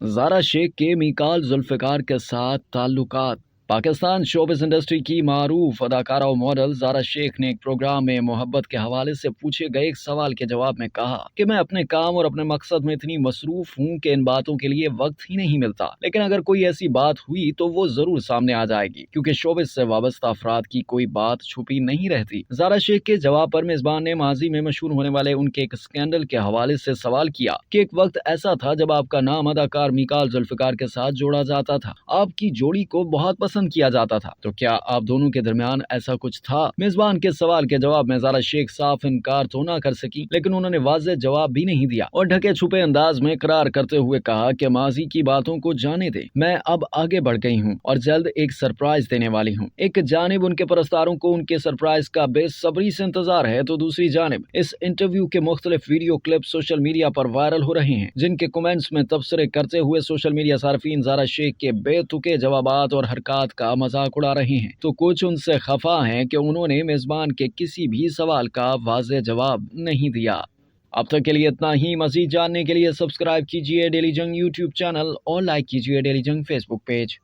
ज़ारा शेख के मीकाल जुल्फ़िकार के साथ ताल्लुकात। पाकिस्तान शोबिज़ इंडस्ट्री की मारूफ अदाकारा और मॉडल ज़ारा शेख ने एक प्रोग्राम में मोहब्बत के हवाले से पूछे गए एक सवाल के जवाब में कहा कि मैं अपने काम और अपने मकसद में इतनी मसरूफ हूँ कि इन बातों के लिए वक्त ही नहीं मिलता, लेकिन अगर कोई ऐसी बात हुई तो वो जरूर सामने आ जाएगी, क्योंकि शोबिज़ से वाबस्ता अफराद की कोई बात छुपी नहीं रहती। ज़ारा शेख के जवाब पर मेजबान ने माजी में मशहूर होने वाले उनके एक स्कैंडल के हवाले से सवाल किया कि एक वक्त ऐसा था जब आपका नाम अदाकार मीकाल जुल्फ़िकार के साथ जोड़ा जाता था, आपकी जोड़ी को बहुत पसंद किया जाता था, तो क्या आप दोनों के दरमियान ऐसा कुछ था? मेजबान के सवाल के जवाब में ज़ारा शेख साफ इनकार तो ना कर सकी, लेकिन उन्होंने वाज़ेह जवाब भी नहीं दिया और ढके छुपे अंदाज में इकरार करते हुए कहा कि माजी की बातों को जाने दे, मैं अब आगे बढ़ गई हूँ और जल्द एक सरप्राइज देने वाली हूँ। एक जानिब उनके परस्तारों को उनके सरप्राइज का बेसब्री से इंतजार है, तो दूसरी जानिब इस इंटरव्यू के मुख्तलिफ वीडियो क्लिप सोशल मीडिया पर वायरल हो रहे हैं, जिनके कमेंट्स में तबसरे करते हुए सोशल मीडिया सार्फिन ज़ारा शेख के बेतुके जवाबात और हरकत का मजाक उड़ा रहे हैं, तो कुछ उनसे खफा हैं कि उन्होंने मेजबान के किसी भी सवाल का वाज़ेह जवाब नहीं दिया। अब तक के लिए इतना ही। मजीद जानने के लिए सब्सक्राइब कीजिए डेली जंग यूट्यूब चैनल और लाइक कीजिए डेली जंग फेसबुक पेज।